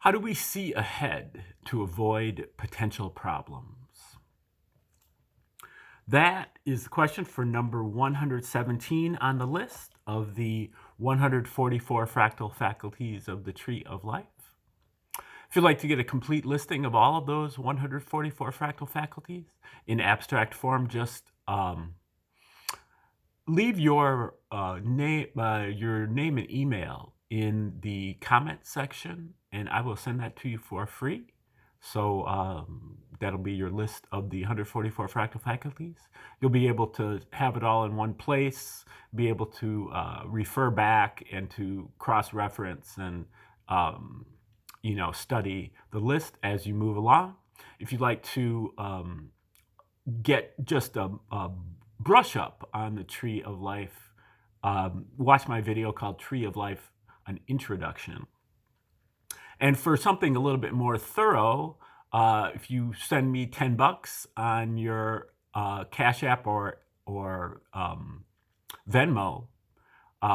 How do we see ahead to avoid potential problems? That is the question for number 117 on the list of the 144 fractal faculties of the Tree of Life. If you'd like to get a complete listing of all of those 144 fractal faculties in abstract form, just leave your name and email in the comment section, and I will send that to you for free. So that'll be your list of the 144 fractal faculties. You'll be able to have it all in one place, be able to refer back and to cross-reference and study the list as you move along. If you'd like to get just a brush up on the Tree of Life, watch my video called Tree of Life, an Introduction. And for something a little bit more thorough, if you send me $10 on your Cash App or Venmo,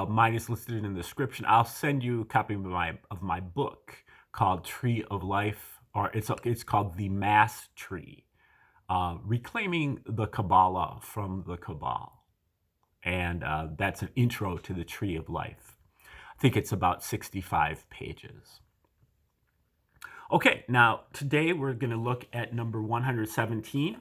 mine is listed in the description. I'll send you a copy of my book called Tree of Life, or it's called the MASSTree, Reclaiming the Kabbalah from the Cabal. And that's an intro to the Tree of Life. I think it's about 65 pages. Okay, now today we're going to look at number 117.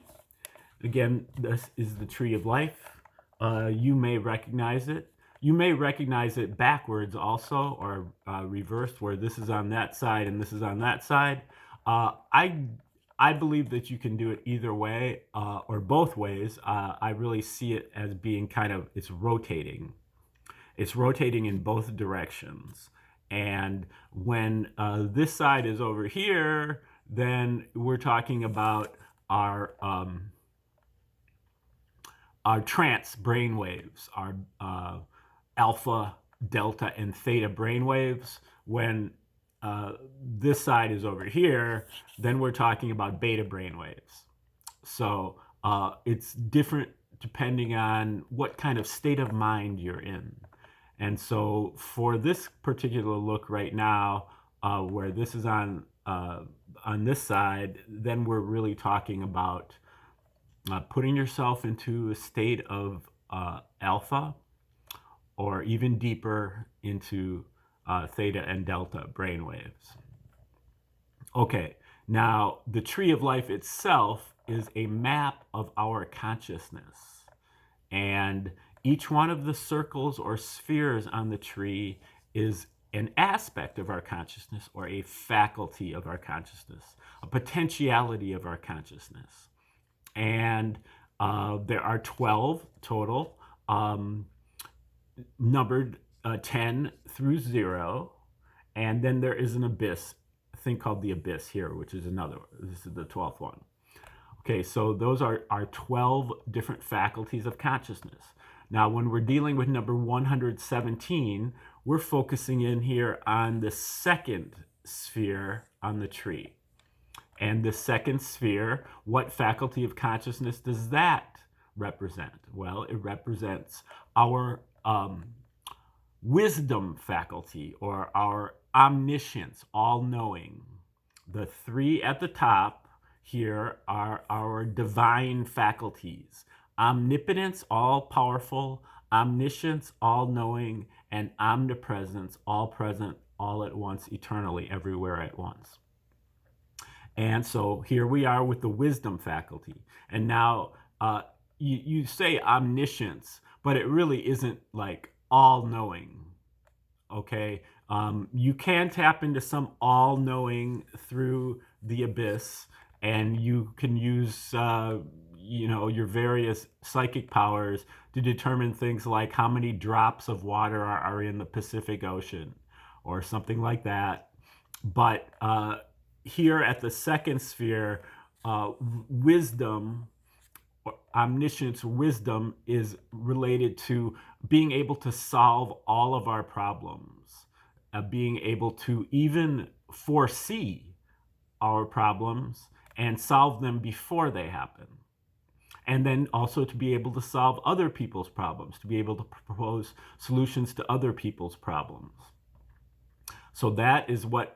Again, this is the Tree of Life. You may recognize it. You may recognize it backwards also, or reversed, where this is on that side and this is on that side. I believe that you can do it either way or both ways. I really see it as being it's rotating. It's rotating in both directions. And when this side is over here, then we're talking about our trance brainwaves, our alpha, delta, and theta brainwaves. When this side is over here, then we're talking about beta brainwaves. So it's different depending on what kind of state of mind you're in. And so for this particular look right now, where this is on this side, then we're really talking about putting yourself into a state of alpha, or even deeper into theta and delta brainwaves. Okay, now the Tree of Life itself is a map of our consciousness, and each one of the circles or spheres on the tree is an aspect of our consciousness, or a faculty of our consciousness, a potentiality of our consciousness. And there are 12 total, numbered 10 through 0. And then there is an abyss, a thing called the abyss here, which is another. This is the 12th one. Okay, so those are 12 different faculties of consciousness. Now, when we're dealing with number 117, we're focusing in here on the second sphere on the tree. And the second sphere, what faculty of consciousness does that represent? Well, it represents our wisdom faculty, or our omniscience, all-knowing. The three at the top here are our divine faculties: omnipotence, all-powerful; omniscience, all-knowing; and omnipresence, all-present, all at once, eternally, everywhere at once. And so here we are with the wisdom faculty. And now you say omniscience, but it really isn't like all-knowing, okay? You can tap into some all-knowing through the abyss, and you can use your various psychic powers to determine things like how many drops of water are in the Pacific Ocean, or something like that. But here at the second sphere, wisdom, omniscience, wisdom, is related to being able to solve all of our problems, being able to even foresee our problems and solve them before they happen. And then also to be able to solve other people's problems, to be able to propose solutions to other people's problems. So that is what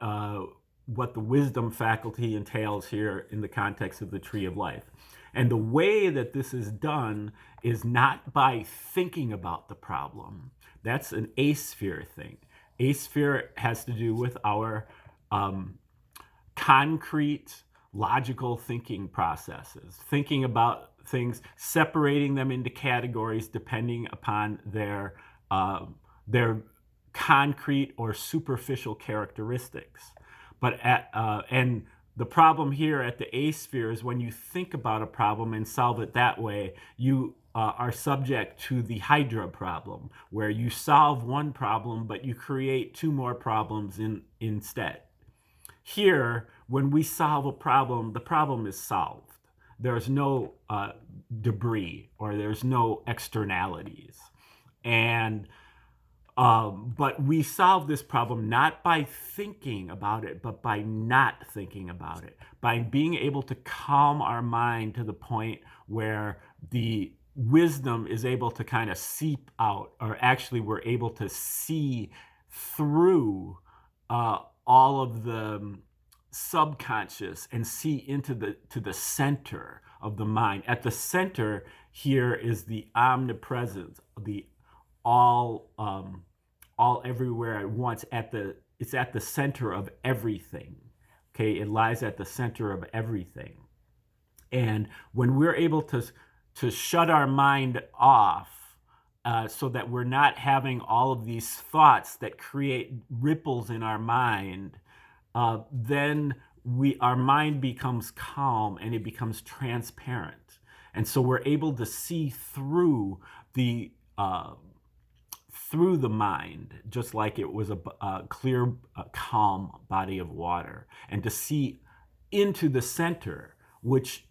what the wisdom faculty entails here in the context of the tree of life. And the way that this is done is not by thinking about the problem. That's an A-sphere thing. A-sphere has to do with our concrete, logical thinking processes, thinking about things, separating them into categories depending upon their concrete or superficial characteristics. And the problem here at the A-sphere is when you think about a problem and solve it that way, you are subject to the Hydra problem, where you solve one problem, but you create two more problems instead. Here, when we solve a problem, the problem is solved. There's no debris or there's no externalities. And but we solve this problem not by thinking about it, but by not thinking about it, by being able to calm our mind to the point where the wisdom is able to kind of seep out, or actually we're able to see through all of the subconscious and see into the center of the mind. At the center here is the omnipresence, the all everywhere at once. It's at the center of everything. Okay, it lies at the center of everything. And when we're able to shut our mind off, so that we're not having all of these thoughts that create ripples in our mind, then our mind becomes calm and it becomes transparent. And so we're able to see through the mind, just like it was a clear, calm body of water, and to see into the center, which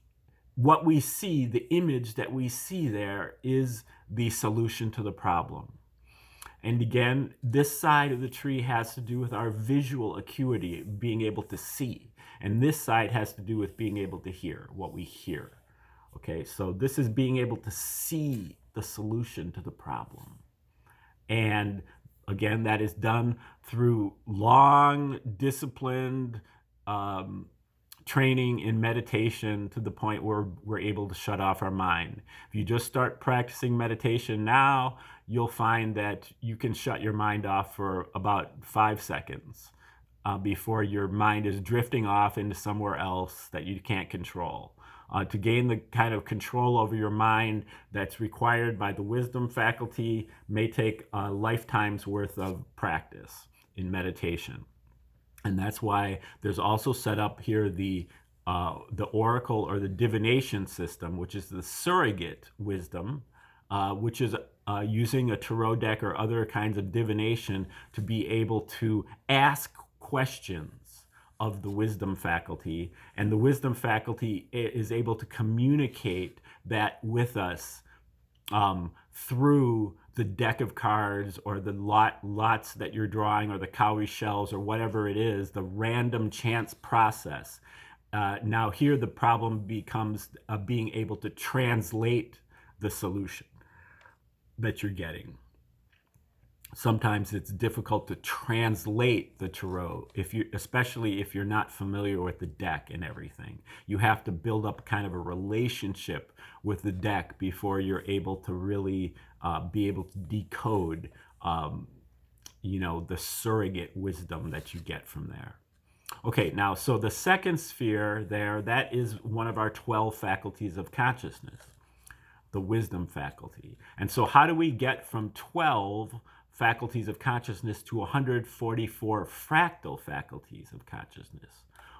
what we see, the image that we see there, is the solution to the problem. And again, this side of the tree has to do with our visual acuity, being able to see. And this side has to do with being able to hear what we hear. Okay, so this is being able to see the solution to the problem. And again, that is done through long, disciplined training in meditation, to the point where we're able to shut off our mind. If you just start practicing meditation now, you'll find that you can shut your mind off for about 5 seconds before your mind is drifting off into somewhere else that you can't control. To gain the kind of control over your mind that's required by the wisdom faculty may take a lifetime's worth of practice in meditation. And that's why there's also set up here the oracle or the divination system, which is the surrogate wisdom, which is using a tarot deck or other kinds of divination to be able to ask questions of the wisdom faculty, and the wisdom faculty is able to communicate that with us through the deck of cards, or the lots that you're drawing, or the cowrie shells, or whatever it is, the random chance process. Now here the problem becomes being able to translate the solution that you're getting. Sometimes it's difficult to translate the tarot, especially if you're not familiar with the deck and everything. You have to build up kind of a relationship with the deck before you're able to really be able to decode, the surrogate wisdom that you get from there. Okay, now, so the second sphere there, that is one of our 12 faculties of consciousness, the wisdom faculty. And so how do we get from 12 faculties of consciousness to 144 fractal faculties of consciousness?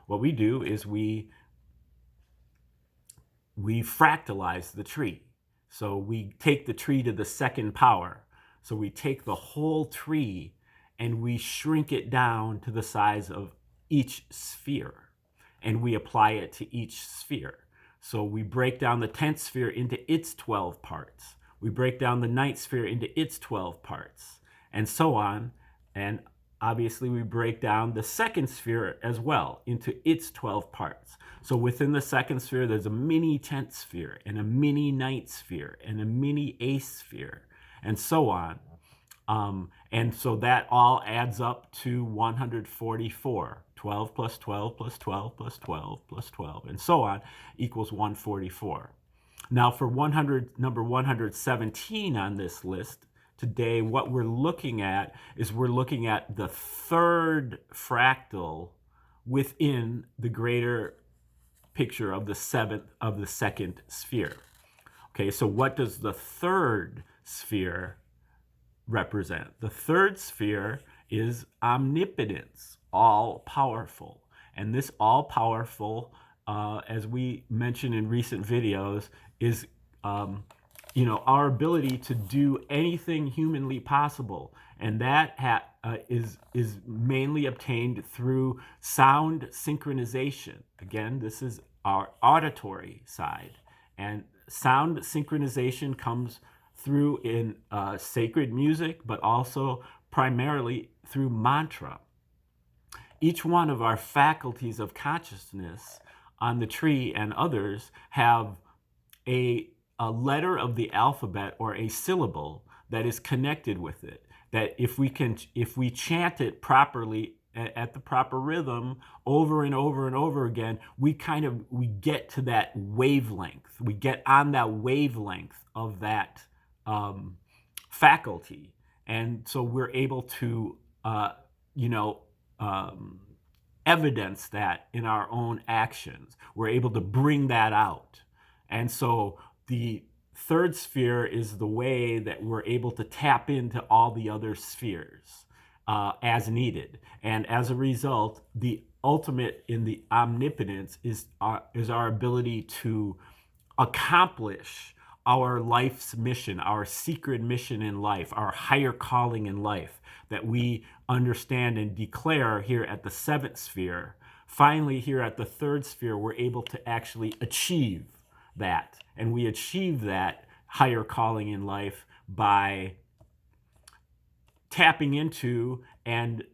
What we do is we fractalize the tree. So we take the tree to the second power. So we take the whole tree and we shrink it down to the size of each sphere, and we apply it to each sphere. So we break down the 10th sphere into its 12 parts. We break down the 9th sphere into its 12 parts, and so on. And obviously we break down the second sphere as well into its 12 parts. So within the second sphere, there's a mini 10th sphere, and a mini 9th sphere, and a mini 8th sphere, and so on. And so that all adds up to 144. 12 plus 12 plus 12 plus 12 plus 12, and so on, equals 144. Now for number 117 on this list, today what we're looking at is we're looking at the third fractal within the greater picture of the second sphere. Okay, so what does the third sphere represent? The third sphere is omnipotence, all powerful. And this all powerful, as we mentioned in recent videos, is our ability to do anything humanly possible, and that is mainly obtained through sound synchronization. Again, this is our auditory side, and sound synchronization comes through in sacred music, but also primarily through mantra. Each one of our faculties of consciousness on the tree and others have a letter of the alphabet or a syllable that is connected with it, that if we chant it properly at the proper rhythm over and over and over again, we get to that wavelength. We get on that wavelength of that faculty, and so we're able to evidence that in our own actions. We're able to bring that out. And so the third sphere is the way that we're able to tap into all the other spheres as needed. And as a result, the ultimate in the omnipotence is our ability to accomplish our life's mission, our secret mission in life, our higher calling in life that we understand and declare here at the seventh sphere. Finally, here at the third sphere, we're able to actually achieve that. And we achieve that higher calling in life by tapping into and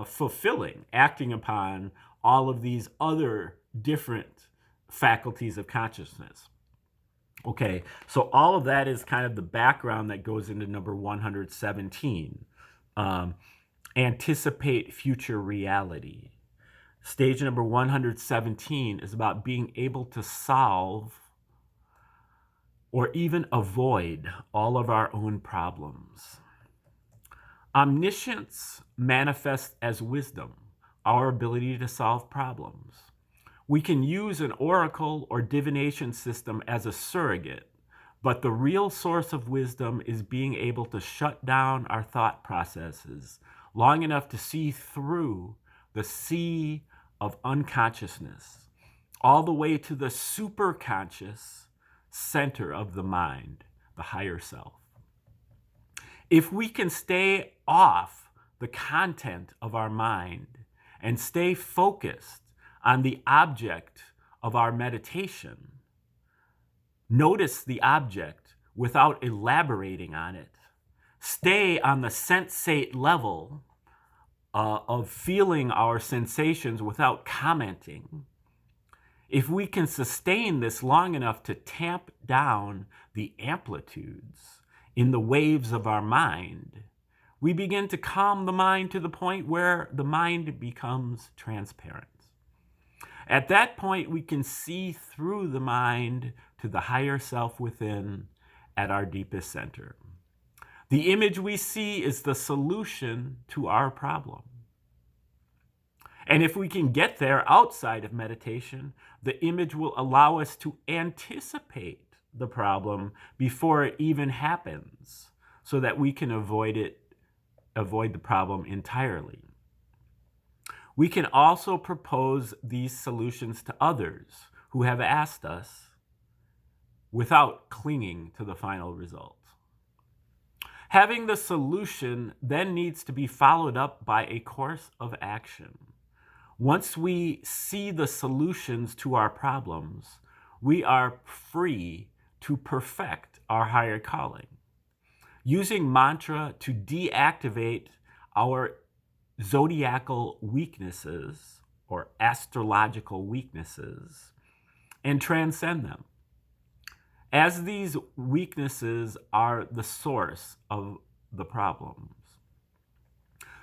fulfilling, acting upon all of these other different faculties of consciousness. Okay, so all of that is kind of the background that goes into number 117. Anticipate future reality. Stage number 117 is about being able to solve or even avoid all of our own problems. Omniscience manifests as wisdom, our ability to solve problems. We can use an oracle or divination system as a surrogate, but the real source of wisdom is being able to shut down our thought processes long enough to see through the sea of unconsciousness, all the way to the superconscious center of the mind, the higher self. If we can stay off the content of our mind and stay focused on the object of our meditation, notice the object without elaborating on it, stay on the sensate level of feeling our sensations without commenting, if we can sustain this long enough to tamp down the amplitudes in the waves of our mind, we begin to calm the mind to the point where the mind becomes transparent. At that point, we can see through the mind to the higher self within at our deepest center. The image we see is the solution to our problem. And if we can get there outside of meditation, the image will allow us to anticipate the problem before it even happens, so that we can avoid the problem entirely. We can also propose these solutions to others who have asked us without clinging to the final result. Having the solution then needs to be followed up by a course of action. Once we see the solutions to our problems, we are free to perfect our higher calling. Using mantra to deactivate our zodiacal weaknesses or astrological weaknesses and transcend them. as these weaknesses are the source of the problems.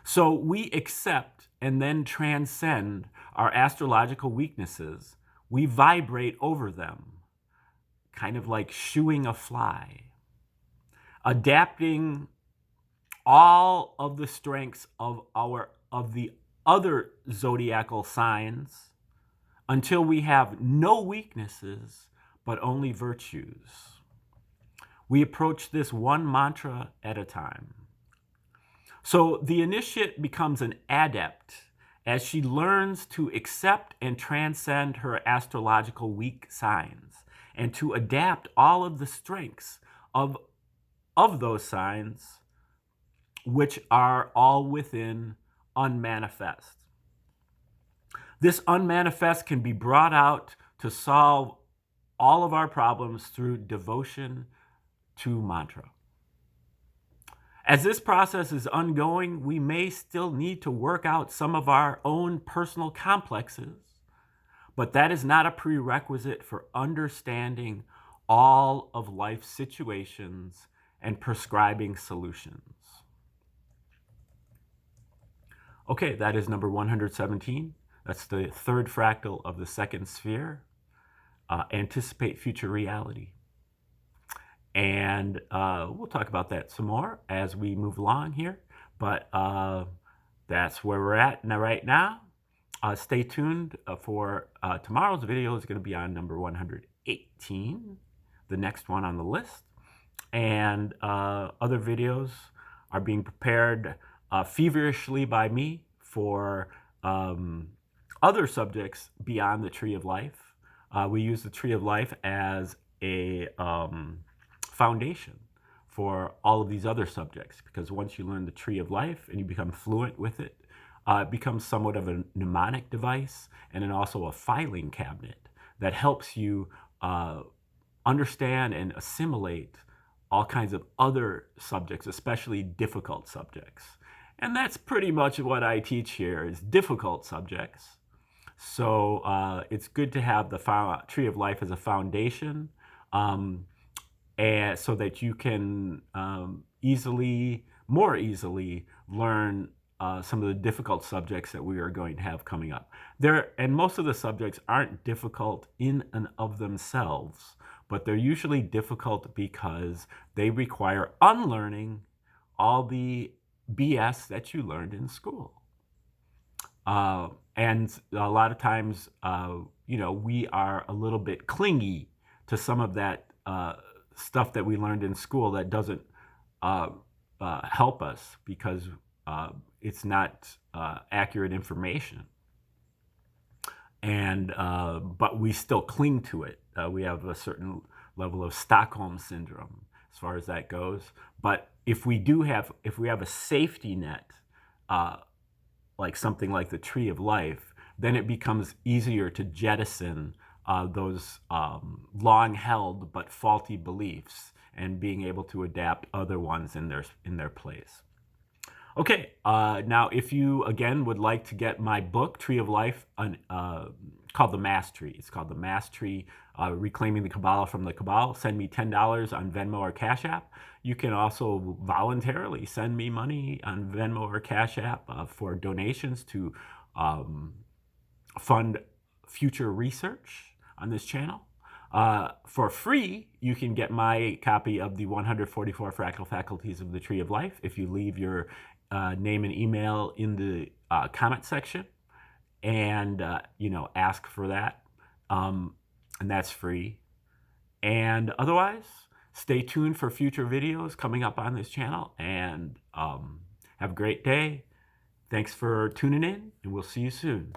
So we accept and then transcend our astrological weaknesses. We vibrate over them, kind of like shooing a fly, adapting all of the strengths of the other zodiacal signs until we have no weaknesses but only virtues. We approach this one mantra at a time. So the initiate becomes an adept as she learns to accept and transcend her astrological weak signs and to adapt all of the strengths of those signs, which are all within unmanifest. This unmanifest can be brought out to solve all of our problems through devotion to mantra. As this process is ongoing, we may still need to work out some of our own personal complexes, but that is not a prerequisite for understanding all of life's situations and prescribing solutions. Okay, that is number 117. That's the third fractal of the second sphere. Anticipate future reality. And we'll talk about that some more as we move along here. But that's where we're at right now. Stay tuned for tomorrow's video is going to be on number 118, the next one on the list. And other videos are being prepared feverishly by me for other subjects beyond the Tree of Life. We use the Tree of Life as a foundation for all of these other subjects, because once you learn the Tree of Life and you become fluent with it, it becomes somewhat of a mnemonic device and then also a filing cabinet that helps you understand and assimilate all kinds of other subjects, especially difficult subjects. And that's pretty much what I teach here, is difficult subjects. So it's good to have the Tree of Life as a foundation, and so that you can more easily learn some of the difficult subjects that we are going to have coming up. And most of the subjects aren't difficult in and of themselves, but they're usually difficult because they require unlearning all the BS that you learned in school. And a lot of times, we are a little bit clingy to some of that stuff that we learned in school that doesn't help us because it's not accurate information. And but we still cling to it. We have a certain level of Stockholm syndrome as far as that goes. But if we have a safety net, like something like the Tree of Life, then it becomes easier to jettison those long-held but faulty beliefs and being able to adapt other ones in their place. Okay, now if you, again, would like to get my book, Tree of Life, called the MASSTree. It's called the MASSTree, Reclaiming the Kabbalah from the Cabal. Send me $10 on Venmo or Cash App. You can also voluntarily send me money on Venmo or Cash App for donations to fund future research on this channel. For free, you can get my copy of the 144 Fractal Faculties of the Tree of Life if you leave your name and email in the comment section and ask for that, and that's free. And otherwise, stay tuned for future videos coming up on this channel, and have a great day. Thanks for tuning in, and we'll see you soon.